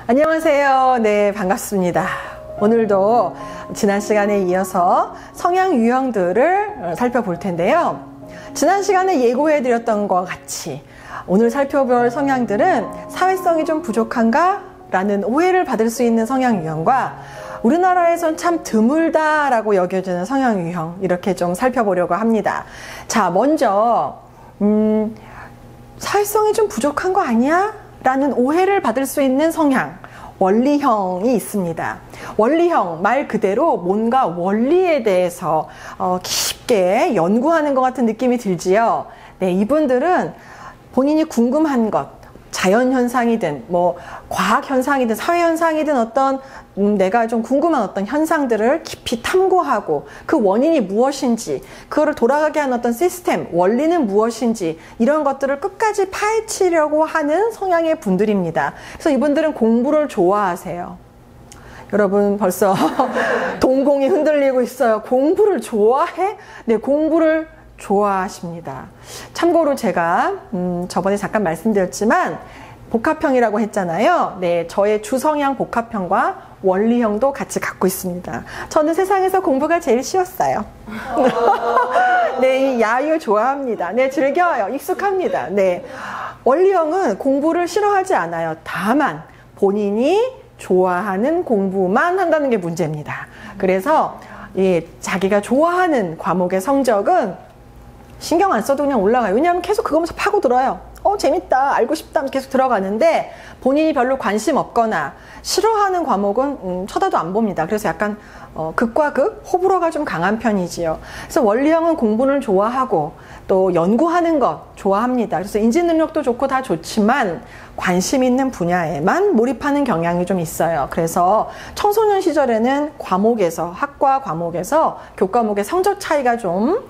안녕하세요. 네, 반갑습니다. 오늘도 지난 시간에 이어서 성향 유형들을 살펴볼 텐데요. 지난 시간에 예고해드렸던 것과 같이 오늘 살펴볼 성향들은 사회성이 좀 부족한가? 라는 오해를 받을 수 있는 성향 유형과 우리나라에선 참 드물다라고 여겨지는 성향 유형, 이렇게 좀 살펴보려고 합니다. 자, 먼저 사회성이 좀 부족한 거 아니야? 라는 오해를 받을 수 있는 성향, 원리형이 있습니다. 원리형, 말 그대로 뭔가 원리에 대해서 깊게 연구하는 것 같은 느낌이 들지요. 네, 이분들은 본인이 궁금한 것, 자연현상이든 뭐 과학현상이든 사회현상이든 어떤 내가 좀 궁금한 어떤 현상들을 깊이 탐구하고 그 원인이 무엇인지, 그거를 돌아가게 하는 어떤 시스템, 원리는 무엇인지, 이런 것들을 끝까지 파헤치려고 하는 성향의 분들입니다. 그래서 이분들은 공부를 좋아하세요. 여러분 벌써 동공이 흔들리고 있어요. 공부를 좋아해? 네, 공부를 좋아하십니다. 참고로 제가 저번에 잠깐 말씀드렸지만 복합형이라고 했잖아요. 네, 저의 주성향 복합형과 원리형도 같이 갖고 있습니다. 저는 세상에서 공부가 제일 쉬웠어요. 네, 이 야유 좋아합니다. 네, 즐겨요. 익숙합니다. 네, 원리형은 공부를 싫어하지 않아요. 다만 본인이 좋아하는 공부만 한다는 게 문제입니다. 그래서 자기가 좋아하는 과목의 성적은 신경 안 써도 그냥 올라가요. 왜냐하면 계속 그거면서 파고들어요. 재밌다, 알고 싶다 하면 계속 들어가는데 본인이 별로 관심 없거나 싫어하는 과목은 쳐다도 안 봅니다. 그래서 약간 극과 극, 호불호가 좀 강한 편이지요. 그래서 원리형은 공부를 좋아하고 또 연구하는 것 좋아합니다. 그래서 인지 능력도 좋고 다 좋지만 관심 있는 분야에만 몰입하는 경향이 좀 있어요. 그래서 청소년 시절에는 과목에서, 학과 과목에서 교과목의 성적 차이가 좀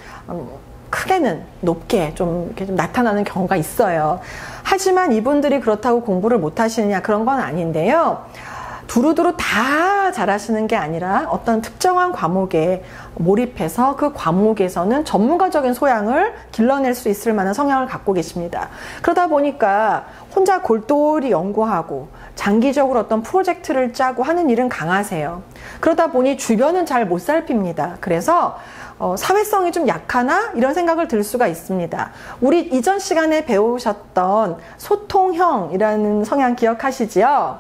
크게는 높게 좀 이렇게 좀 나타나는 경우가 있어요. 하지만 이분들이 그렇다고 공부를 못 하시느냐, 그런 건 아닌데요. 두루두루 다 잘하시는 게 아니라 어떤 특정한 과목에 몰입해서 그 과목에서는 전문가적인 소양을 길러낼 수 있을 만한 성향을 갖고 계십니다. 그러다 보니까 혼자 골똘히 연구하고 장기적으로 어떤 프로젝트를 짜고 하는 일은 강하세요. 그러다 보니 주변은 잘 못 살핍니다. 그래서 사회성이 좀 약하나? 이런 생각을 들 수가 있습니다. 우리 이전 시간에 배우셨던 소통형이라는 성향 기억하시지요?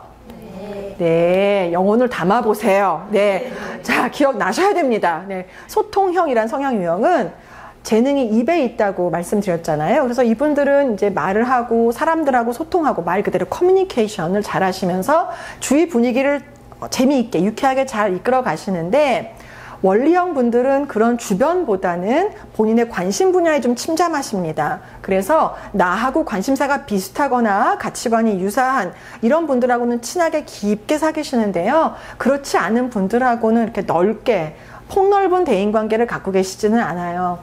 네, 영혼을 담아보세요. 네, 자, 기억나셔야 됩니다. 네, 소통형이란 성향 유형은 재능이 입에 있다고 말씀드렸잖아요. 그래서 이분들은 이제 말을 하고 사람들하고 소통하고 말 그대로 커뮤니케이션을 잘 하시면서 주위 분위기를 재미있게 유쾌하게 잘 이끌어 가시는데, 원리형 분들은 그런 주변보다는 본인의 관심 분야에 좀 침잠하십니다. 그래서 나하고 관심사가 비슷하거나 가치관이 유사한 이런 분들하고는 친하게 깊게 사귀시는데요. 그렇지 않은 분들하고는 이렇게 넓게 폭넓은 대인관계를 갖고 계시지는 않아요.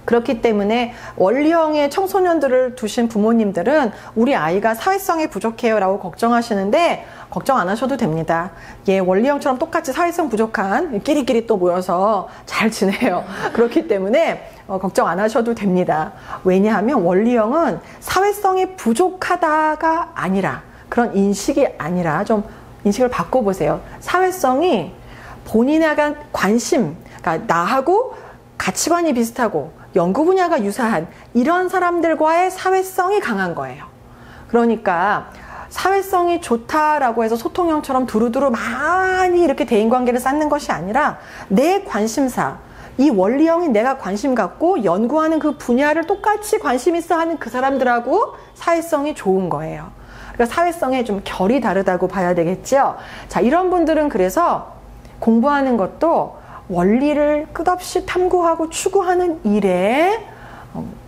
그렇기 때문에 원리형의 청소년들을 두신 부모님들은 우리 아이가 사회성이 부족해요 라고 걱정하시는데 걱정 안 하셔도 됩니다. 예, 원리형처럼 똑같이 사회성 부족한 끼리끼리 또 모여서 잘 지내요. 그렇기 때문에 걱정 안 하셔도 됩니다. 왜냐하면 원리형은 사회성이 부족하다가 아니라, 그런 인식이 아니라 좀 인식을 바꿔보세요. 사회성이 본인에 대한 관심, 그러니까 나하고 가치관이 비슷하고 연구 분야가 유사한 이런 사람들과의 사회성이 강한 거예요. 그러니까 사회성이 좋다라고 해서 소통형처럼 두루두루 많이 이렇게 대인관계를 쌓는 것이 아니라 내 관심사, 이 원리형이 내가 관심 갖고 연구하는 그 분야를 똑같이 관심 있어 하는 그 사람들하고 사회성이 좋은 거예요. 그러니까 사회성의 좀 결이 다르다고 봐야 되겠죠. 자, 이런 분들은 그래서 공부하는 것도 원리를 끝없이 탐구하고 추구하는 일에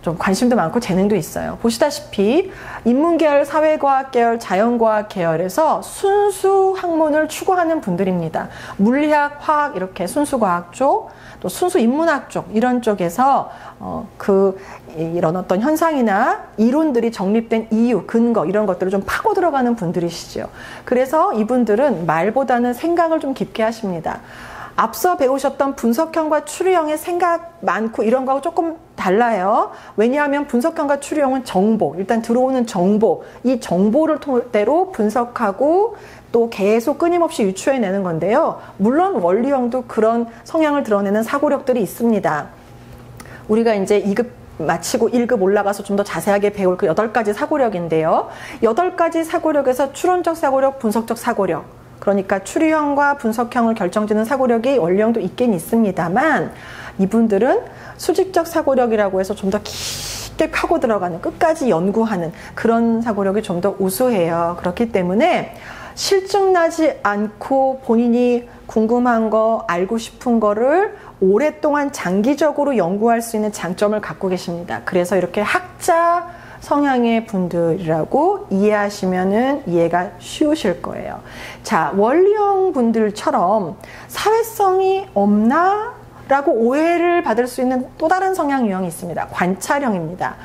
좀 관심도 많고 재능도 있어요. 보시다시피 인문계열, 사회과학계열, 자연과학 계열에서 순수 학문을 추구하는 분들입니다. 물리학, 화학 이렇게 순수 과학 쪽, 또 순수 인문학 쪽, 이런 쪽에서 이런 어떤 현상이나 이론들이 정립된 이유, 근거 이런 것들을 좀 파고 들어가는 분들이시죠. 그래서 이분들은 말보다는 생각을 좀 깊게 하십니다. 앞서 배우셨던 분석형과 추리형의 생각 많고 이런 거하고 조금 달라요. 왜냐하면 분석형과 추리형은 정보, 일단 들어오는 정보, 이 정보를 토대로 분석하고 또 계속 끊임없이 유추해내는 건데요. 물론 원리형도 그런 성향을 드러내는 사고력들이 있습니다. 우리가 이제 2급 마치고 1급 올라가서 좀 더 자세하게 배울 그 8가지 사고력인데요. 8가지 사고력에서 추론적 사고력, 분석적 사고력, 그러니까 추리형과 분석형을 결정짓는 사고력이 원리형도 있긴 있습니다만 이분들은 수직적 사고력이라고 해서 좀 더 깊게 파고 들어가는, 끝까지 연구하는 그런 사고력이 좀 더 우수해요. 그렇기 때문에 실증나지 않고 본인이 궁금한 거, 알고 싶은 거를 오랫동안 장기적으로 연구할 수 있는 장점을 갖고 계십니다. 그래서 이렇게 학자 성향의 분들이라고 이해하시면은 이해가 쉬우실 거예요. 자, 원리형 분들처럼 사회성이 없나? 라고 오해를 받을 수 있는 또 다른 성향 유형이 있습니다. 관찰형입니다.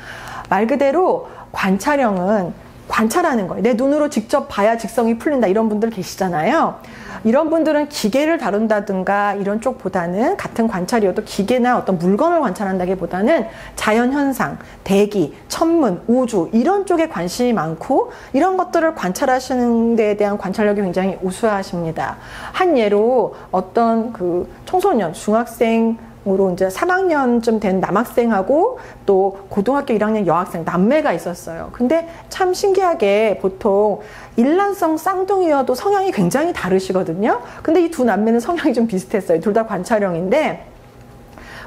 말 그대로 관찰형은 관찰하는 거예요. 내 눈으로 직접 봐야 직성이 풀린다, 이런 분들 계시잖아요. 이런 분들은 기계를 다룬다든가 이런 쪽보다는, 같은 관찰이어도 기계나 어떤 물건을 관찰한다기보다는 자연현상, 대기, 천문, 우주 이런 쪽에 관심이 많고 이런 것들을 관찰하시는 데에 대한 관찰력이 굉장히 우수하십니다. 한 예로 어떤 그 청소년, 중학생으로 이제 3학년쯤 된 남학생하고 또 고등학교 1학년 여학생, 남매가 있었어요. 근데 참 신기하게 보통 일란성 쌍둥이여도 성향이 굉장히 다르시거든요. 근데 이 두 남매는 성향이 좀 비슷했어요. 둘 다 관찰형인데,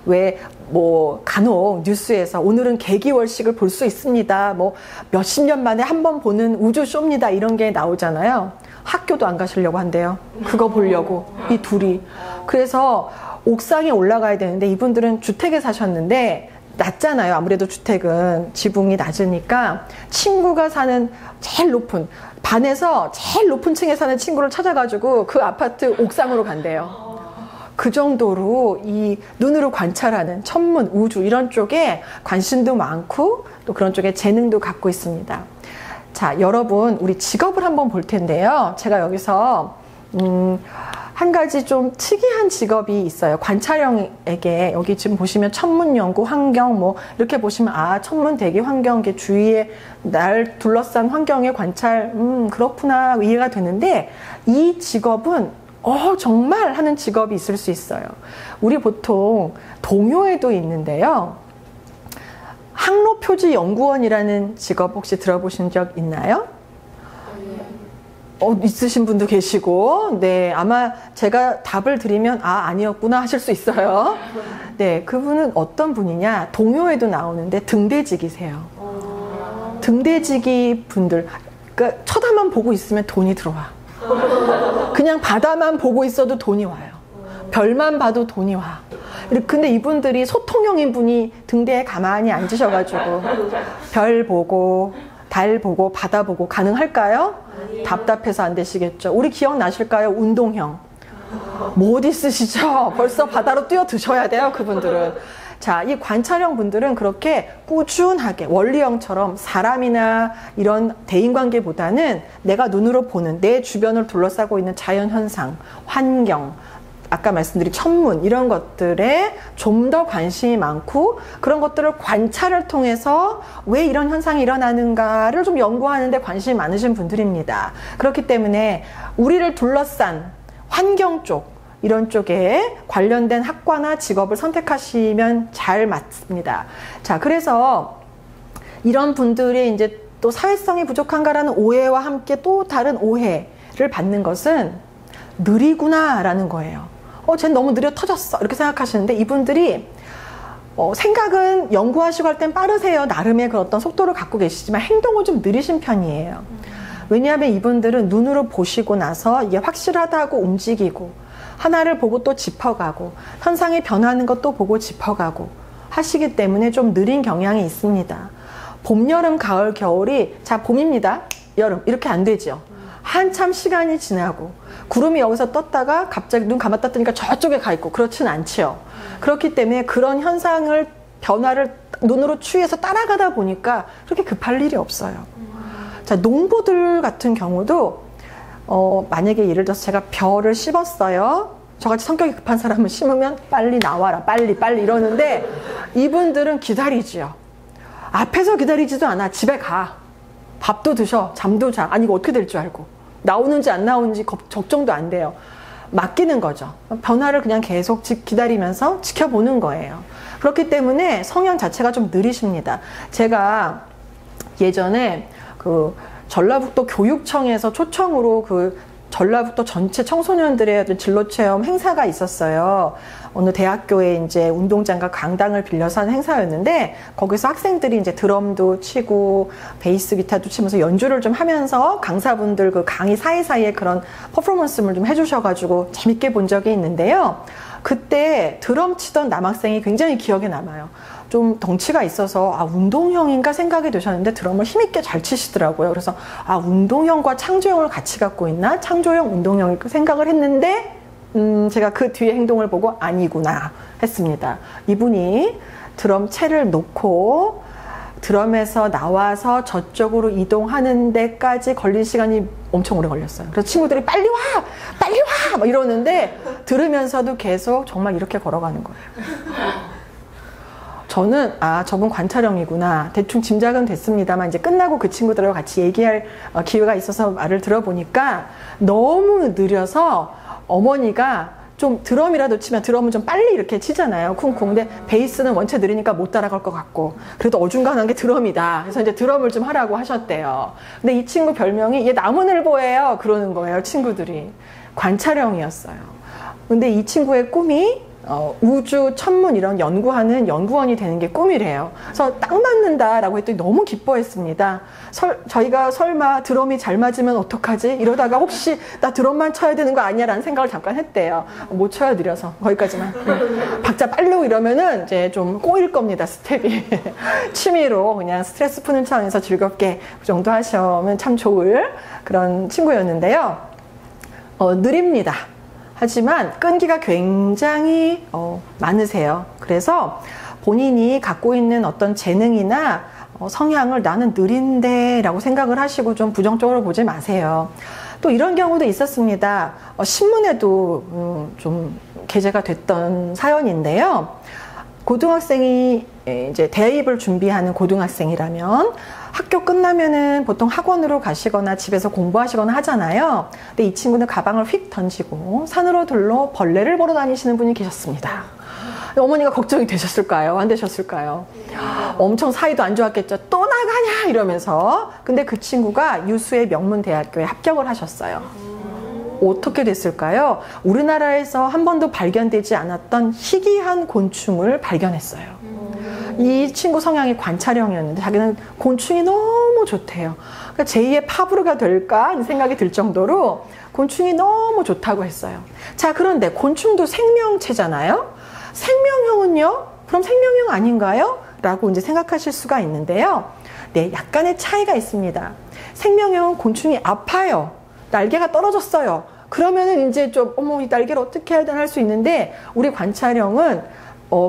왜 뭐 간혹 뉴스에서 오늘은 개기월식을 볼 수 있습니다, 뭐 몇십 년 만에 한 번 보는 우주쇼입니다, 이런 게 나오잖아요. 학교도 안 가시려고 한대요. 그거 보려고, 이 둘이. 그래서 옥상에 올라가야 되는데, 이분들은 주택에 사셨는데 낮잖아요. 아무래도 주택은 지붕이 낮으니까 친구가 사는 제일 높은, 반에서 제일 높은 층에 사는 친구를 찾아가지고 그 아파트 옥상으로 간대요. 그 정도로 이 눈으로 관찰하는 천문, 우주 이런 쪽에 관심도 많고 또 그런 쪽에 재능도 갖고 있습니다. 자, 여러분, 우리 직업을 한번 볼 텐데요. 제가 여기서 한 가지 좀 특이한 직업이 있어요. 관찰형에게. 여기 지금 보시면 천문 연구, 환경 뭐 이렇게 보시면, 아, 천문, 대기, 환경, 게 주위에 날 둘러싼 환경의 관찰, 그렇구나, 이해가 되는데, 이 직업은 정말 하는 직업이 있을 수 있어요. 우리 보통 동요에도 있는데요. 항로표지연구원이라는 직업 혹시 들어보신 적 있나요? 있으신 분도 계시고, 네, 아마 제가 답을 드리면 아니었구나 하실 수 있어요. 네, 그분은 어떤 분이냐, 동요에도 나오는데 등대직이세요. 등대직이 분들, 그러니까 쳐다만 보고 있으면 돈이 들어와. 그냥 바다만 보고 있어도 돈이 와요. 별만 봐도 돈이 와. 근데 이분들이 소통형인 분이 등대에 가만히 앉으셔가지고 별 보고 달 보고 바다 보고 가능할까요? 답답해서 안 되시겠죠. 우리 기억나실까요? 운동형. 못 있으시죠? 벌써 바다로 뛰어드셔야 돼요, 그분들은. 자, 이 관찰형 분들은 그렇게 꾸준하게 원리형처럼 사람이나 이런 대인관계보다는 내가 눈으로 보는 내 주변을 둘러싸고 있는 자연현상, 환경, 아까 말씀드린 천문 이런 것들에 좀 더 관심이 많고 그런 것들을 관찰을 통해서 왜 이런 현상이 일어나는가를 좀 연구하는 데 관심이 많으신 분들입니다. 그렇기 때문에 우리를 둘러싼 환경 쪽, 이런 쪽에 관련된 학과나 직업을 선택하시면 잘 맞습니다. 자, 그래서 이런 분들이 이제 또 사회성이 부족한가라는 오해와 함께 또 다른 오해를 받는 것은 느리구나라는 거예요. 쟤는 너무 느려 터졌어, 이렇게 생각하시는데, 이분들이 생각은 연구하시고 할 땐 빠르세요. 나름의 그런 어떤 속도를 갖고 계시지만 행동은 좀 느리신 편이에요. 왜냐하면 이분들은 눈으로 보시고 나서 이게 확실하다고 움직이고, 하나를 보고 또 짚어가고, 현상이 변하는 것도 보고 짚어가고 하시기 때문에 좀 느린 경향이 있습니다. 봄, 여름, 가을, 겨울이, 자, 봄입니다, 여름, 이렇게 안 되죠. 한참 시간이 지나고 구름이 여기서 떴다가 갑자기 눈 감았다 뜨니까 저쪽에 가 있고, 그렇진 않지요. 그렇기 때문에 그런 현상을, 변화를 눈으로 추이해서 따라가다 보니까 그렇게 급할 일이 없어요. 자, 농부들 같은 경우도 만약에 예를 들어서 제가 벼를 씹었어요. 저같이 성격이 급한 사람은 심으면 빨리 나와라, 빨리 이러는데 이분들은 기다리지요. 앞에서 기다리지도 않아. 집에 가. 밥도 드셔. 잠도 자. 아니 이거 어떻게 될 줄 알고. 나오는지 안 나오는지 걱정도 안 돼요. 맡기는 거죠. 변화를 그냥 계속 기다리면서 지켜보는 거예요. 그렇기 때문에 성향 자체가 좀 느리십니다. 제가 예전에 그 전라북도 교육청에서 초청으로 그 전라북도 전체 청소년들의 어떤 진로체험 행사가 있었어요. 어느 대학교에 이제 운동장과 강당을 빌려서 하는 행사였는데, 거기서 학생들이 이제 드럼도 치고 베이스 기타도 치면서 연주를 좀 하면서 강사분들 그 강의 사이사이에 그런 퍼포먼스를 좀 해주셔가지고 재밌게 본 적이 있는데요. 그때 드럼 치던 남학생이 굉장히 기억에 남아요. 좀 덩치가 있어서 운동형인가 생각이 되셨는데 드럼을 힘있게 잘 치시더라고요. 그래서 운동형과 창조형을 같이 갖고 있나? 창조형, 운동형 생각을 했는데 제가 그 뒤에 행동을 보고 아니구나 했습니다. 이분이 드럼 채를 놓고 드럼에서 나와서 저쪽으로 이동하는 데까지 걸린 시간이 엄청 오래 걸렸어요. 그래서 친구들이 빨리 와 막 이러는데 들으면서도 계속 정말 이렇게 걸어가는 거예요. 저는 저분 관찰형이구나 대충 짐작은 됐습니다만, 이제 끝나고 그 친구들하고 같이 얘기할 기회가 있어서 말을 들어보니까 너무 느려서 어머니가 좀 드럼이라도 치면, 드럼은 좀 빨리 이렇게 치잖아요, 쿵쿵. 근데 베이스는 원체 느리니까 못 따라갈 것 같고, 그래도 어중간한 게 드럼이다. 그래서 이제 드럼을 좀 하라고 하셨대요. 근데 이 친구 별명이 얘 나무늘보예요 그러는 거예요, 친구들이. 관찰형이었어요. 근데 이 친구의 꿈이 우주, 천문 이런 연구하는 연구원이 되는 게 꿈이래요. 그래서 딱 맞는다라고 했더니 너무 기뻐했습니다. 저희가 설마 드럼이 잘 맞으면 어떡하지? 이러다가 혹시 나 드럼만 쳐야 되는 거 아니야? 라는 생각을 잠깐 했대요. 못 쳐요, 느려서. 거기까지만. 박자 빨르고 이러면은 이제 좀 꼬일 겁니다, 스텝이. 취미로 그냥 스트레스 푸는 차원에서 즐겁게 그 정도 하시면 참 좋을 그런 친구였는데요. 느립니다. 하지만 끈기가 굉장히 많으세요. 그래서 본인이 갖고 있는 어떤 재능이나 성향을 나는 느린데 라고 생각을 하시고 좀 부정적으로 보지 마세요. 또 이런 경우도 있었습니다. 신문에도 좀 게재가 됐던 사연인데요. 고등학생이 이제 대입을 준비하는 고등학생이라면 학교 끝나면은 보통 학원으로 가시거나 집에서 공부하시거나 하잖아요. 근데 이 친구는 가방을 휙 던지고 산으로 들러 벌레를 보러 다니시는 분이 계셨습니다. 어머니가 걱정이 되셨을까요? 안 되셨을까요? 엄청 사이도 안 좋았겠죠. 또 나가냐 이러면서. 근데 그 친구가 유수의 명문대학교에 합격을 하셨어요. 어떻게 됐을까요? 우리나라에서 한 번도 발견되지 않았던 희귀한 곤충을 발견했어요. 이 친구 성향이 관찰형이었는데 자기는 곤충이 너무 좋대요. 그러니까 제2의 파브르가 될까 생각이 들 정도로 곤충이 너무 좋다고 했어요. 자, 그런데 곤충도 생명체잖아요. 생명형은요? 그럼 생명형 아닌가요? 라고 이제 생각하실 수가 있는데요. 네, 약간의 차이가 있습니다. 생명형은 곤충이 아파요. 날개가 떨어졌어요. 그러면은 이제 좀 이 날개를 어떻게 해야 되나 할 수 있는데, 우리 관찰형은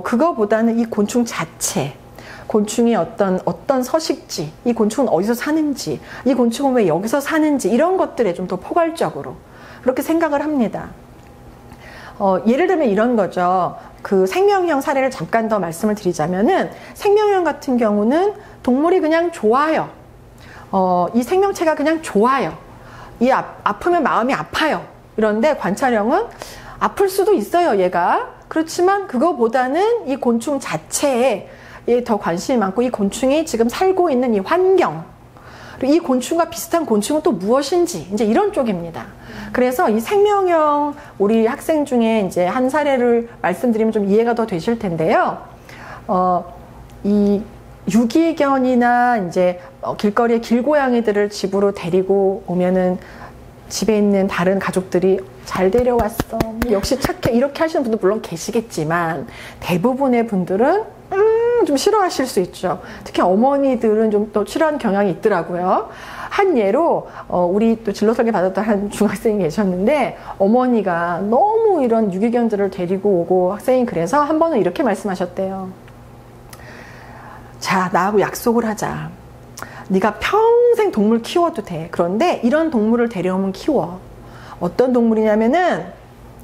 그거보다는 이 곤충 자체, 곤충이 어떤 서식지, 이 곤충은 어디서 사는지, 이 곤충은 왜 여기서 사는지, 이런 것들에 좀 더 포괄적으로 그렇게 생각을 합니다. 예를 들면 이런 거죠. 그 생명형 사례를 잠깐 더 말씀을 드리자면은, 생명형 같은 경우는 동물이 그냥 좋아요. 이 생명체가 그냥 좋아요. 아프면 마음이 아파요. 이런데 관찰형은 아플 수도 있어요, 얘가. 그렇지만 그거보다는 이 곤충 자체에 더 관심이 많고, 이 곤충이 지금 살고 있는 이 환경, 그리고 이 곤충과 비슷한 곤충은 또 무엇인지, 이제 이런 쪽입니다. 그래서 이 생명형 우리 학생 중에 이제 한 사례를 말씀드리면 좀 이해가 더 되실 텐데요. 이 유기견이나 이제 길거리에 길고양이들을 집으로 데리고 오면은 집에 있는 다른 가족들이 잘 데려왔어, 역시 착해, 이렇게 하시는 분도 물론 계시겠지만 대부분의 분들은 좀 싫어하실 수 있죠. 특히 어머니들은 좀 또 싫어하는 경향이 있더라고요. 한 예로 우리 또 진로 설계 받았던 한 중학생이 계셨는데, 어머니가 너무 이런 유기견들을 데리고 오고 학생이 그래서 한 번은 이렇게 말씀하셨대요. 자, 나하고 약속을 하자. 네가 평생 동물 키워도 돼. 그런데 이런 동물을 데려오면 키워. 어떤 동물이냐면은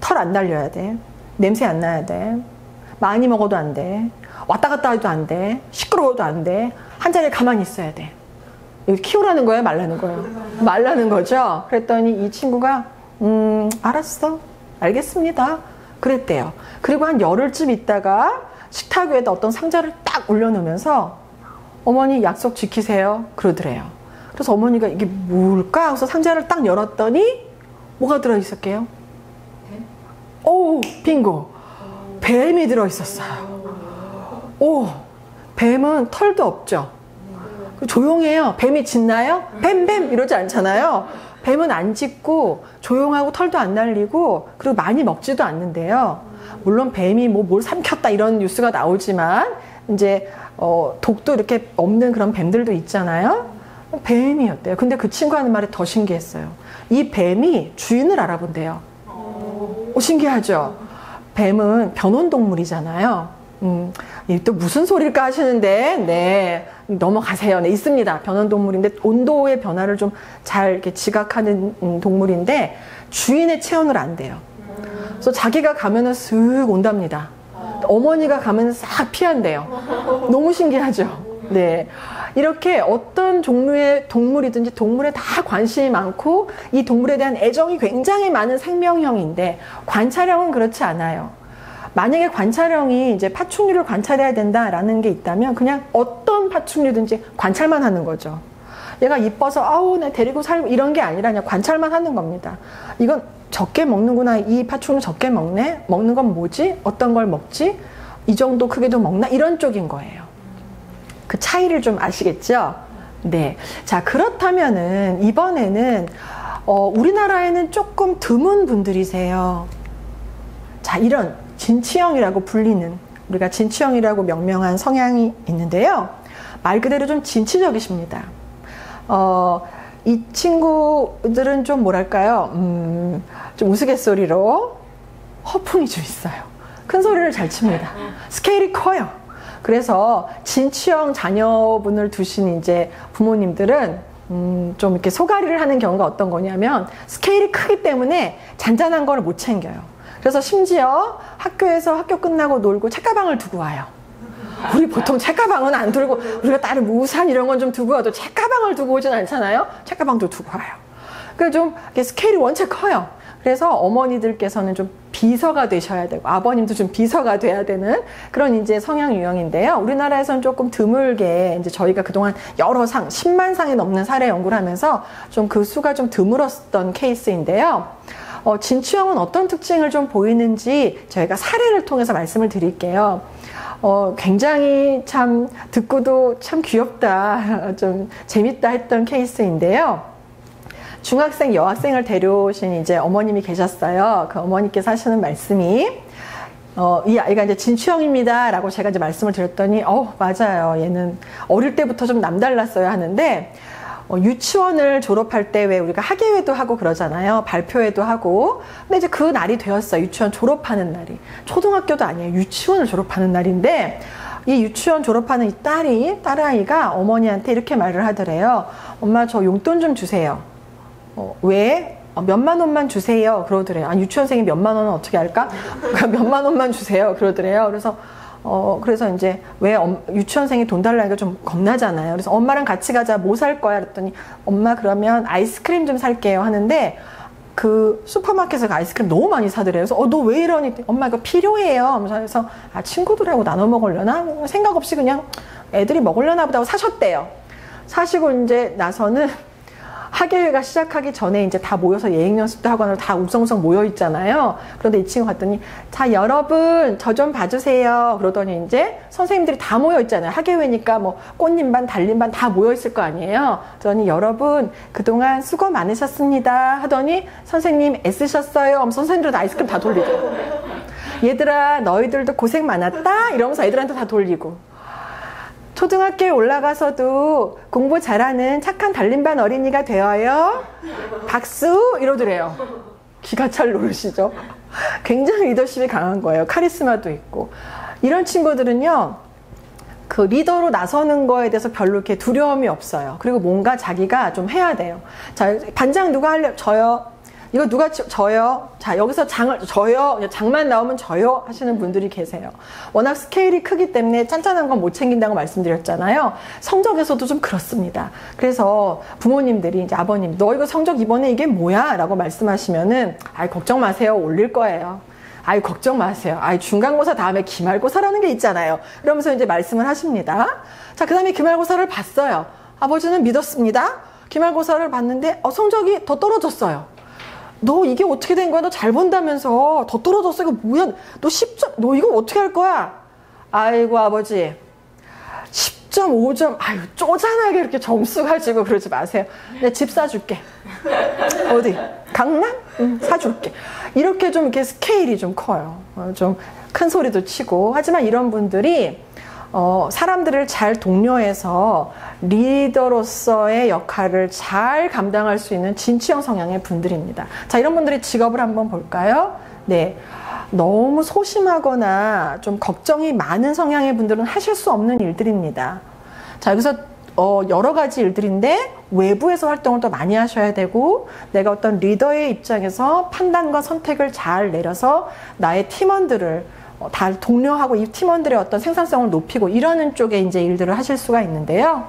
털 안 날려야 돼. 냄새 안 나야 돼. 많이 먹어도 안 돼. 왔다 갔다 해도 안 돼. 시끄러워도 안 돼. 한 자리에 가만히 있어야 돼. 이거 키우라는 거예요? 말라는 거예요? 말라는 거죠? 그랬더니 이 친구가 알았어. 알겠습니다. 그랬대요. 그리고 한 열흘쯤 있다가 식탁 위에다 어떤 상자를 딱 올려놓으면서 어머니 약속 지키세요. 그러더래요. 그래서 어머니가 이게 뭘까? 그래서 상자를 딱 열었더니 뭐가 들어있었게요? 오, 빙고. 뱀이 들어있었어요. 오, 뱀은 털도 없죠. 조용해요. 뱀이 짖나요? 뱀뱀 이러지 않잖아요. 뱀은 안 짖고 조용하고 털도 안 날리고 그리고 많이 먹지도 않는데요. 물론 뱀이 뭐 뭘 삼켰다 이런 뉴스가 나오지만 이제 독도 이렇게 없는 그런 뱀들도 있잖아요. 뱀이었대요. 근데 그 친구 하는 말이 더 신기했어요. 이 뱀이 주인을 알아본대요. 신기하죠? 뱀은 변온동물이잖아요. 또 무슨 소리일까 하시는데, 네, 넘어가세요. 네, 있습니다. 변온동물인데, 온도의 변화를 좀 잘 이렇게 지각하는 동물인데, 주인의 체온을 안 돼요. 그래서 자기가 가면은 슥 온답니다. 어머니가 가면은 싹 피한대요. 너무 신기하죠? 네. 이렇게 어떤 종류의 동물이든지 동물에 다 관심이 많고, 이 동물에 대한 애정이 굉장히 많은 생명형인데, 관찰형은 그렇지 않아요. 만약에 관찰형이 이제 파충류를 관찰해야 된다라는 게 있다면 그냥 어떤 파충류든지 관찰만 하는 거죠. 얘가 이뻐서 아우 나 데리고 살고 이런 게 아니라 그냥 관찰만 하는 겁니다. 이건 적게 먹는구나. 이 파충류 적게 먹네. 먹는 건 뭐지? 어떤 걸 먹지? 이 정도 크기도 먹나? 이런 쪽인 거예요. 그 차이를 좀 아시겠죠? 네. 자, 그렇다면은 이번에는 우리나라에는 조금 드문 분들이세요. 자, 이런 진취형이라고 불리는, 우리가 진취형이라고 명명한 성향이 있는데요. 말 그대로 좀 진취적이십니다. 이 친구들은 좀 뭐랄까요, 좀 우스갯소리로 허풍이 좀 있어요. 큰 소리를 잘 칩니다. 스케일이 커요. 그래서 진취형 자녀분을 두신 이제 부모님들은 좀 이렇게 소가리를 하는 경우가 어떤 거냐면 스케일이 크기 때문에 잔잔한 거를 못 챙겨요. 그래서 심지어 학교에서 학교 끝나고 놀고 책가방을 두고 와요. 우리 보통 책가방은 안 들고, 우리가 다른 우산 이런 건 좀 두고 와도 책가방을 두고 오진 않잖아요. 책가방도 두고 와요. 그래서 좀 스케일이 원체 커요. 그래서 어머니들께서는 좀 비서가 되셔야 되고 아버님도 좀 비서가 돼야 되는 그런 이제 성향 유형인데요. 우리나라에서는 조금 드물게 이제 저희가 그동안 여러 상, 10만 상이 넘는 사례 연구를 하면서 좀 그 수가 좀 드물었던 케이스인데요. 진취형은 어떤 특징을 좀 보이는지 저희가 사례를 통해서 말씀을 드릴게요. 굉장히 참 듣고도 참 귀엽다, 좀 재밌다 했던 케이스인데요. 중학생 여학생을 데려오신 이제 어머님이 계셨어요. 그 어머니께서 하시는 말씀이 이 아이가 이제 진취형입니다 라고 제가 이제 말씀을 드렸더니 맞아요. 얘는 어릴 때부터 좀 남달랐어요 하는데 유치원을 졸업할 때 왜 우리가 학예회도 하고 그러잖아요. 발표회도 하고. 근데 이제 그 날이 되었어요. 유치원 졸업하는 날이. 초등학교도 아니에요. 유치원을 졸업하는 날인데 이 유치원 졸업하는 이 딸아이가 어머니한테 이렇게 말을 하더래요. 엄마 저 용돈 좀 주세요. 왜? 몇만 원만 주세요. 그러더래요. 아니 유치원생이 몇만 원은 어떻게 할까? 몇만 원만 주세요. 그러더래요. 그래서 이제 왜 유치원생이 돈 달라니까 좀 겁나잖아요. 그래서 엄마랑 같이 가자. 뭐 살 거야? 그랬더니 엄마 그러면 아이스크림 좀 살게요 하는데 그 슈퍼마켓에서 아이스크림 너무 많이 사더래요. 그래서 너 왜 이러니? 엄마 이거 필요해요. 그래서 친구들하고 나눠 먹으려나? 생각 없이 그냥 애들이 먹으려나 보다 하고 사셨대요. 사시고 이제 나서는 학예회가 시작하기 전에 이제 다 모여서 예행 연습도 하거나 다 웅성웅성 모여 있잖아요. 그런데 이 친구 갔더니 자 여러분 저 좀 봐주세요. 그러더니 이제 선생님들이 다 모여 있잖아요. 학예회니까 뭐 꽃님반 달님반 다 모여 있을 거 아니에요. 그러더니 여러분 그동안 수고 많으셨습니다 하더니 선생님 애쓰셨어요. 선생님들도 아이스크림 다 돌리고 얘들아 너희들도 고생 많았다 이러면서 애들한테 다 돌리고 초등학교에 올라가서도 공부 잘하는 착한 달림반 어린이가 되어요. 박수! 이러더래요. 기가 찰 노릇이죠. 굉장히 리더십이 강한 거예요. 카리스마도 있고. 이런 친구들은요. 그 리더로 나서는 거에 대해서 별로 이렇게 두려움이 없어요. 그리고 뭔가 자기가 좀 해야 돼요. 자, 반장 누가 할래요? 저요. 이거 누가 져요? 자, 여기서 저요. 장만 나오면 저요 하시는 분들이 계세요. 워낙 스케일이 크기 때문에 짠짠한 건 못 챙긴다고 말씀드렸잖아요. 성적에서도 좀 그렇습니다. 그래서 부모님들이 이제 아버님, 너 이거 성적 이번에 이게 뭐야? 라고 말씀하시면은, 아이, 걱정 마세요. 올릴 거예요. 아이, 걱정 마세요. 아이, 중간고사 다음에 기말고사라는 게 있잖아요. 이러면서 이제 말씀을 하십니다. 자, 그 다음에 기말고사를 봤어요. 아버지는 믿었습니다. 기말고사를 봤는데, 성적이 더 떨어졌어요. 너 이게 어떻게 된 거야? 너 잘 본다면서 더 떨어졌어. 이거 뭐야? 너 10점, 너 이거 어떻게 할 거야? 아이고, 아버지. 10점, 5점, 아유, 쪼잔하게 이렇게 점수 가지고 그러지 마세요. 내가 집 사줄게. 어디? 강남? 사줄게. 이렇게 좀 이렇게 스케일이 좀 커요. 좀 큰 소리도 치고. 하지만 이런 분들이 사람들을 잘 독려해서 리더로서의 역할을 잘 감당할 수 있는 진취형 성향의 분들입니다. 자, 이런 분들의 직업을 한번 볼까요? 네. 너무 소심하거나 좀 걱정이 많은 성향의 분들은 하실 수 없는 일들입니다. 자, 여기서 여러 가지 일들인데 외부에서 활동을 더 많이 하셔야 되고, 내가 어떤 리더의 입장에서 판단과 선택을 잘 내려서 나의 팀원들을 다 독려하고 이 팀원들의 어떤 생산성을 높이고 이러는 쪽에 이제 일들을 하실 수가 있는데요.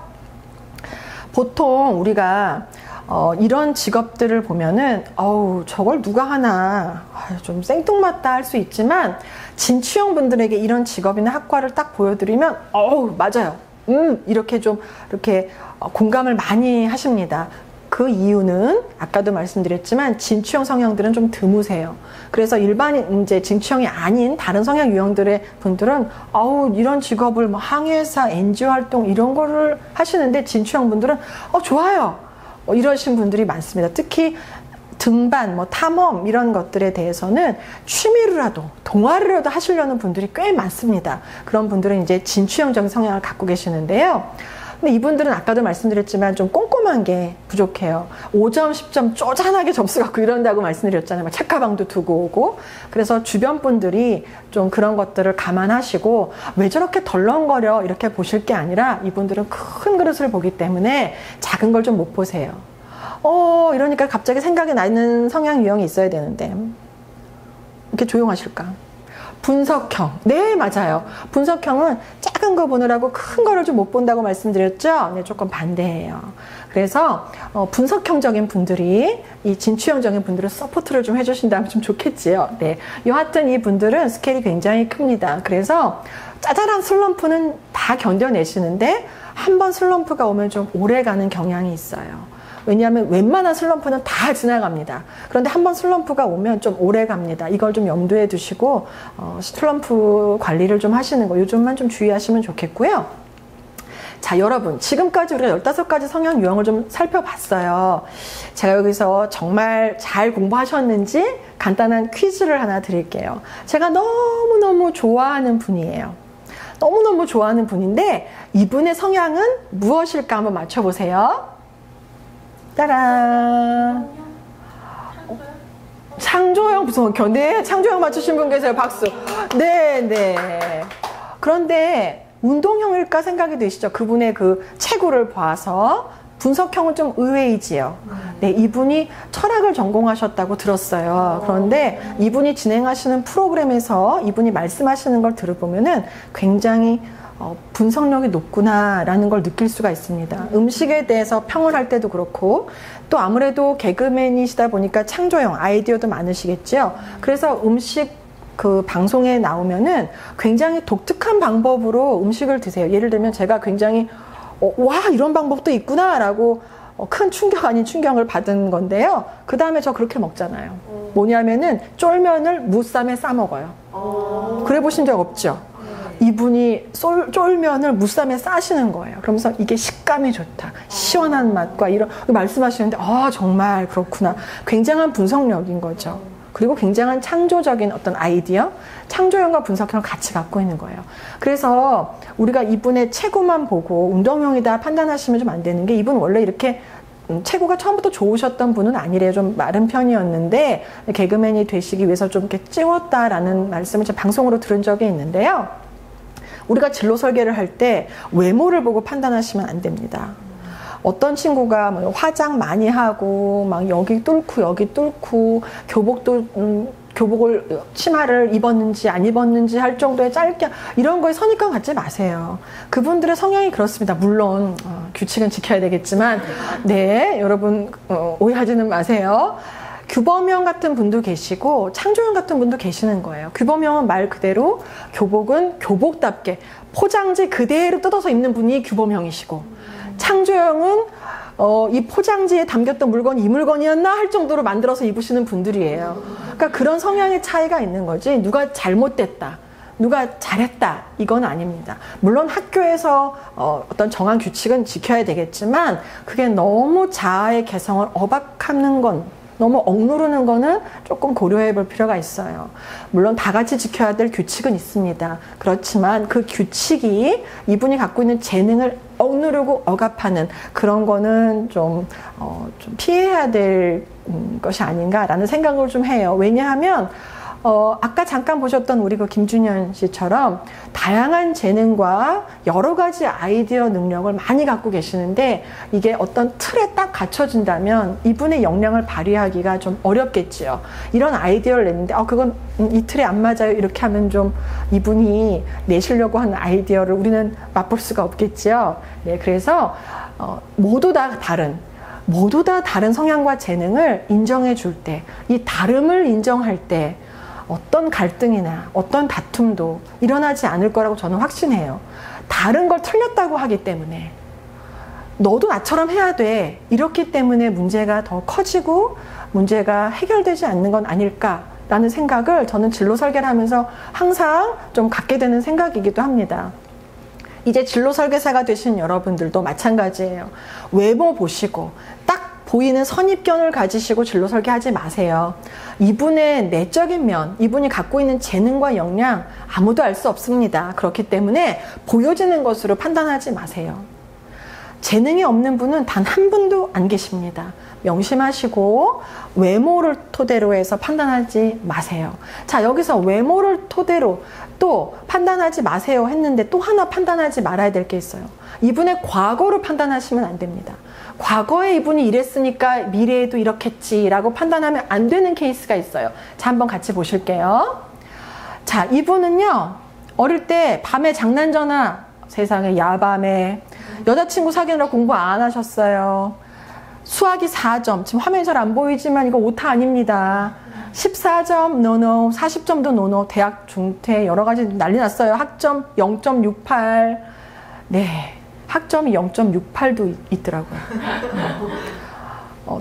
보통 우리가 이런 직업들을 보면은 저걸 누가 하나 좀 생뚱맞다 할 수 있지만, 진취형 분들에게 이런 직업이나 학과를 딱 보여드리면 맞아요. 이렇게 좀 이렇게 공감을 많이 하십니다. 그 이유는 아까도 말씀드렸지만 진취형 성향들은 좀 드무세요. 그래서 일반인 이제 진취형이 아닌 다른 성향 유형들의 분들은 이런 직업을 뭐 항해사, NGO 활동 이런 거를 하시는데, 진취형 분들은 좋아요. 이러신 분들이 많습니다. 특히 등반, 탐험 이런 것들에 대해서는 취미로라도 동아리라도 하시려는 분들이 꽤 많습니다. 그런 분들은 이제 진취형적인 성향을 갖고 계시는데요. 근데 이분들은 아까도 말씀드렸지만 좀 꼼꼼한 게 부족해요. 5점, 10점 쪼잔하게 점수 갖고 이런다고 말씀드렸잖아요. 책가방도 두고 오고. 그래서 주변 분들이 좀 그런 것들을 감안하시고, 왜 저렇게 덜렁거려 이렇게 보실 게 아니라, 이분들은 큰 그릇을 보기 때문에 작은 걸 좀 못 보세요. 이러니까 갑자기 생각이 나는 성향 유형이 있어야 되는데 이렇게 조용하실까? 분석형. 네, 맞아요. 분석형은 작은 거 보느라고 큰 거를 좀 못 본다고 말씀드렸죠? 네, 조금 반대예요. 그래서 분석형적인 분들이 이 진취형적인 분들은 서포트를 좀 해주신다면 좀 좋겠지요. 네, 여하튼 이 분들은 스케일이 굉장히 큽니다. 그래서 짜잘한 슬럼프는 다 견뎌내시는데, 한번 슬럼프가 오면 좀 오래가는 경향이 있어요. 왜냐하면 웬만한 슬럼프는 다 지나갑니다. 그런데 한번 슬럼프가 오면 좀 오래 갑니다. 이걸 좀 염두에 두시고 슬럼프 관리를 좀 하시는 거 요즘만 좀 주의하시면 좋겠고요. 자, 여러분, 지금까지 우리가 15가지 성향 유형을 좀 살펴봤어요. 제가 여기서 정말 잘 공부하셨는지 간단한 퀴즈를 하나 드릴게요. 제가 너무너무 좋아하는 분이에요. 너무너무 좋아하는 분인데, 이분의 성향은 무엇일까 한번 맞춰보세요. 따란. 창조형 분석형. 네, 창조형 맞추신 분 계세요. 박수. 네. 그런데 운동형일까 생각이 되시죠? 그분의 그 체구를 봐서. 분석형은 좀 의외이지요. 네, 이분이 철학을 전공하셨다고 들었어요. 그런데 이분이 진행하시는 프로그램에서 이분이 말씀하시는 걸 들어보면은 굉장히 분석력이 높구나라는 걸 느낄 수가 있습니다. 음식에 대해서 평을 할 때도 그렇고, 또 아무래도 개그맨이시다 보니까 창조형, 아이디어도 많으시겠죠. 그래서 음식 그 방송에 나오면은 굉장히 독특한 방법으로 음식을 드세요. 예를 들면 제가 굉장히 와, 이런 방법도 있구나 라고 큰 충격 아닌 충격을 받은 건데요. 그 다음에 저 그렇게 먹잖아요. 뭐냐면은 쫄면을 무쌈에 싸 먹어요. 그래 보신 적 없죠? 이분이 쫄면을 무쌈에 싸시는 거예요. 그러면서 이게 식감이 좋다, 시원한 맛과 이런 말씀하시는데, 정말 그렇구나. 굉장한 분석력인 거죠. 그리고 굉장한 창조적인 어떤 아이디어, 창조형과 분석형을 같이 갖고 있는 거예요. 그래서 우리가 이분의 체구만 보고 운동형이다 판단하시면 좀 안 되는 게, 이분 원래 이렇게 체구가 처음부터 좋으셨던 분은 아니래요. 좀 마른 편이었는데 개그맨이 되시기 위해서 좀 이렇게 찌웠다라는 말씀을 제가 방송으로 들은 적이 있는데요. 우리가 진로 설계를 할 때 외모를 보고 판단하시면 안 됩니다. 어떤 친구가 뭐 화장 많이 하고 막 여기 뚫고 여기 뚫고 교복을 치마를 입었는지 안 입었는지 할 정도의 짧게 이런 거에 선입견 갖지 마세요. 그분들의 성향이 그렇습니다. 물론 규칙은 지켜야 되겠지만 네 여러분 오해하지는 마세요. 규범형 같은 분도 계시고 창조형 같은 분도 계시는 거예요. 규범형은 말 그대로 교복은 교복답게 포장지 그대로 뜯어서 입는 분이 규범형이시고 창조형은 이 포장지에 담겼던 물건이 이 물건이었나 할 정도로 만들어서 입으시는 분들이에요. 그러니까 그런 성향의 차이가 있는 거지 누가 잘못됐다 누가 잘했다 이건 아닙니다. 물론 학교에서 어떤 정한 규칙은 지켜야 되겠지만 그게 너무 자아의 개성을 억압하는 건 너무 억누르는 거는 조금 고려해 볼 필요가 있어요. 물론 다 같이 지켜야 될 규칙은 있습니다. 그렇지만 그 규칙이 이분이 갖고 있는 재능을 억누르고 억압하는 그런 거는 좀 피해야 될 것이 아닌가라는 생각을 좀 해요. 왜냐하면 아까 잠깐 보셨던 우리 그 김준현 씨처럼 다양한 재능과 여러 가지 아이디어 능력을 많이 갖고 계시는데 이게 어떤 틀에 딱 갖춰진다면 이분의 역량을 발휘하기가 좀 어렵겠지요. 이런 아이디어를 냈는데 그건 이 틀에 안 맞아요. 이렇게 하면 좀 이분이 내시려고 하는 아이디어를 우리는 맛볼 수가 없겠지요. 네, 그래서 모두 다 다른 성향과 재능을 인정해 줄 때, 이 다름을 인정할 때 어떤 갈등이나 어떤 다툼도 일어나지 않을 거라고 저는 확신해요. 다른 걸 틀렸다고 하기 때문에 너도 나처럼 해야 돼. 이렇기 때문에 문제가 더 커지고 문제가 해결되지 않는 건 아닐까라는 생각을 저는 진로 설계를 하면서 항상 좀 갖게 되는 생각이기도 합니다. 이제 진로 설계사가 되신 여러분들도 마찬가지예요. 외모 보시고 딱 보이는 선입견을 가지시고 진로 설계하지 마세요. 이분의 내적인 면, 이분이 갖고 있는 재능과 역량 아무도 알 수 없습니다. 그렇기 때문에 보여지는 것으로 판단하지 마세요. 재능이 없는 분은 단 한 분도 안 계십니다. 명심하시고 외모를 토대로 해서 판단하지 마세요. 자, 여기서 외모를 토대로 또 판단하지 마세요 했는데 또 하나 판단하지 말아야 될 게 있어요. 이분의 과거로 판단하시면 안 됩니다. 과거에 이분이 이랬으니까 미래에도 이렇겠지라고 판단하면 안 되는 케이스가 있어요. 자, 한번 같이 보실게요. 자, 이분은요, 어릴 때 밤에 장난 전화, 세상에 야밤에 여자친구 사귀느라 공부 안 하셨어요. 수학이 4점, 지금 화면이 잘 안 보이지만 이거 오타 아닙니다. 14점 노노, 40점도 노노, 대학 중퇴 여러 가지 난리 났어요. 학점 0.68. 네. 학점이 0.68도 있더라고요.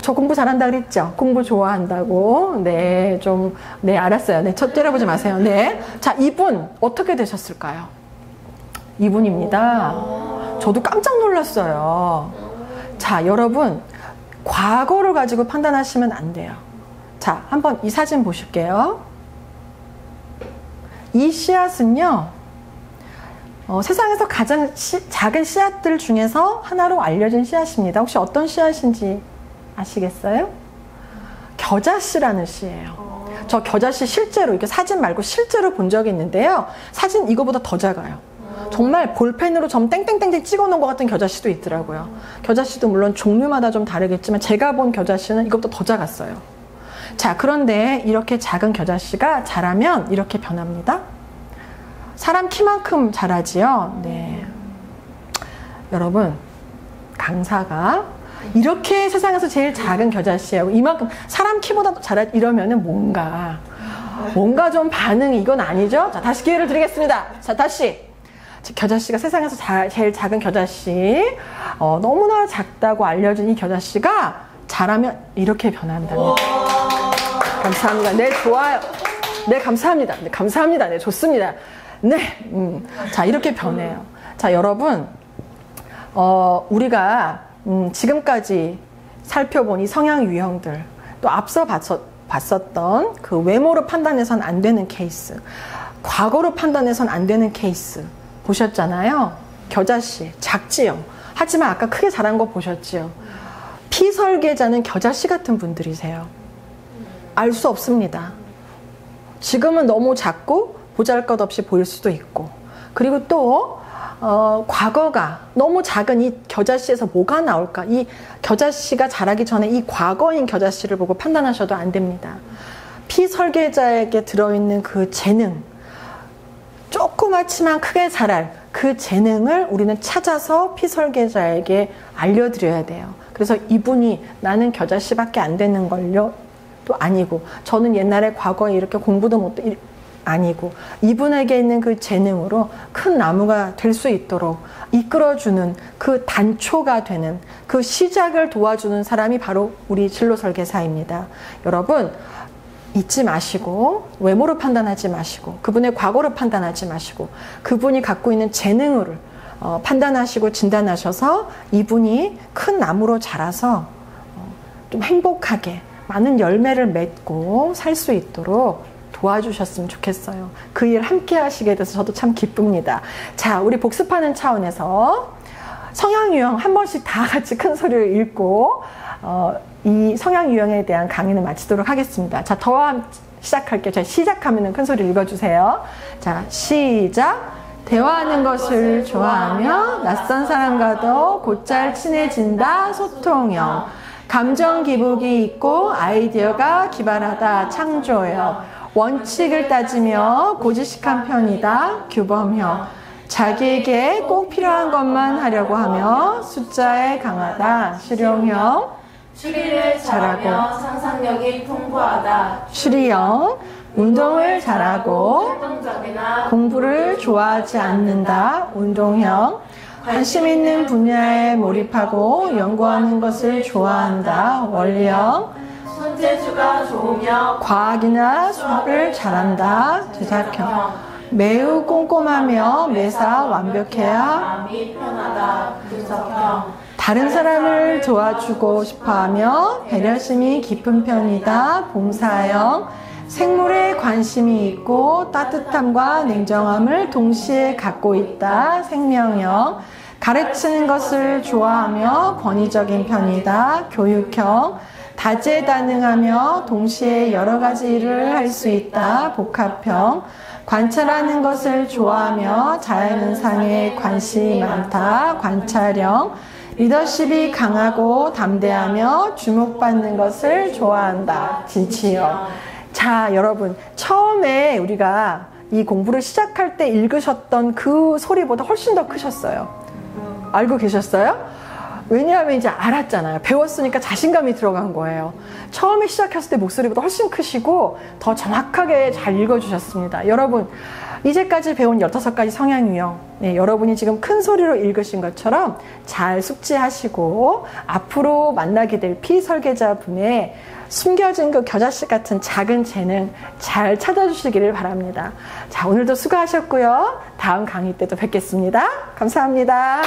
저 공부 잘한다 그랬죠? 공부 좋아한다고. 네, 네, 알았어요. 네, 때려보지 마세요. 네. 자, 이분, 어떻게 되셨을까요? 이분입니다. 저도 깜짝 놀랐어요. 자, 여러분, 과거를 가지고 판단하시면 안 돼요. 자, 한번 이 사진 보실게요. 이 씨앗은요, 세상에서 가장 작은 씨앗들 중에서 하나로 알려진 씨앗입니다. 혹시 어떤 씨앗인지 아시겠어요? 겨자씨라는 씨예요. 저 겨자씨 실제로, 이렇게 사진 말고 실제로 본 적이 있는데요. 사진 이거보다 더 작아요. 정말 볼펜으로 점 땡땡땡땡 찍어 놓은 것 같은 겨자씨도 있더라고요. 겨자씨도 물론 종류마다 좀 다르겠지만 제가 본 겨자씨는 이것보다 더 작았어요. 자, 그런데 이렇게 작은 겨자씨가 자라면 이렇게 변합니다. 사람 키만큼 자라지요. 네. 여러분, 강사가 이렇게 세상에서 제일 작은 겨자씨하고 이만큼 사람 키보다 자라 이러면은 뭔가 좀 반응이 이건 아니죠? 자, 다시 기회를 드리겠습니다. 자, 다시. 겨자씨가 세상에서 제일 작은 겨자씨, 너무나 작다고 알려진 이 겨자씨가 자라면 이렇게 변한답니다. 감사합니다. 네, 좋아요. 네, 감사합니다. 네, 감사합니다. 네, 좋습니다. 네, 자, 이렇게 변해요. 자, 여러분, 우리가 지금까지 살펴본 이 성향 유형들, 또 앞서 봤었던 그 외모로 판단해서는 안 되는 케이스, 과거로 판단해서는 안 되는 케이스 보셨잖아요. 겨자씨, 작지요. 하지만 아까 크게 자란 거 보셨지요. 피설계자는 겨자씨 같은 분들이세요. 알 수 없습니다. 지금은 너무 작고 보잘것없이 보일 수도 있고, 그리고 또 과거가 너무 작은 이 겨자씨에서 뭐가 나올까? 이 겨자씨가 자라기 전에 이 과거인 겨자씨를 보고 판단하셔도 안 됩니다. 피설계자에게 들어있는 그 재능, 조그맣지만 크게 자랄 그 재능을 우리는 찾아서 피설계자에게 알려드려야 돼요. 그래서 이분이 나는 겨자씨밖에 안 되는 걸요? 또 아니고, 저는 옛날에 과거에 이렇게 공부도 못해 아니고, 이분에게 있는 그 재능으로 큰 나무가 될 수 있도록 이끌어주는 그 단초가 되는 그 시작을 도와주는 사람이 바로 우리 진로설계사입니다. 여러분, 잊지 마시고 외모를 판단하지 마시고 그분의 과거를 판단하지 마시고 그분이 갖고 있는 재능을 판단하시고 진단하셔서 이분이 큰 나무로 자라서 좀 행복하게 많은 열매를 맺고 살 수 있도록 도와주셨으면 좋겠어요. 그 일 함께 하시게 돼서 저도 참 기쁩니다. 자, 우리 복습하는 차원에서 성향 유형 한 번씩 다 같이 큰 소리를 읽고 이 성향 유형에 대한 강의는 마치도록 하겠습니다. 자, 저와 시작할게요. 자, 시작하면 큰 소리 읽어주세요. 자, 시작. 대화하는 것을 좋아하며 낯선 사람과도 곧잘 친해진다. 소통형. 감정 기복이 있고 아이디어가 기발하다. 창조형. 원칙을 따지며 고지식한 편이다. 규범형. 자기에게 꼭 필요한 것만 하려고 하며 숫자에 강하다. 실용형. 추리를 잘하며 상상력이 풍부하다. 추리형. 운동을 잘하고 활동적이나 공부를 좋아하지 않는다. 운동형. 관심 있는 분야에 몰입하고 연구하는 것을 좋아한다. 원리형. 손재주가 좋으며 과학이나 수학을 잘한다. 제작형. 매우 꼼꼼하며 매사 완벽해야 마음이 편하다. 분석형. 다른 사람을 도와주고 싶어하며 배려심이 깊은 편이다. 봉사형. 생물에 관심이 있고 따뜻함과 냉정함을 동시에 갖고 있다. 생명형. 가르치는 것을 좋아하며 권위적인 편이다. 교육형. 다재다능하며 동시에 여러 가지 일을 할 수 있다. 복합형. 관찰하는 것을 좋아하며 자연현상에 관심이 많다. 관찰형. 리더십이 강하고 담대하며 주목받는 것을 좋아한다. 진취형. 자, 여러분, 처음에 우리가 이 공부를 시작할 때 읽으셨던 그 소리보다 훨씬 더 크셨어요. 알고 계셨어요? 왜냐하면 이제 알았잖아요. 배웠으니까 자신감이 들어간 거예요. 처음에 시작했을 때 목소리보다 훨씬 크시고 더 정확하게 잘 읽어주셨습니다. 여러분, 이제까지 배운 15가지 성향 유형, 네, 여러분이 지금 큰 소리로 읽으신 것처럼 잘 숙지하시고 앞으로 만나게 될 피설계자분의 숨겨진 그 겨자씨 같은 작은 재능 잘 찾아주시기를 바랍니다. 자, 오늘도 수고하셨고요. 다음 강의 때도 뵙겠습니다. 감사합니다.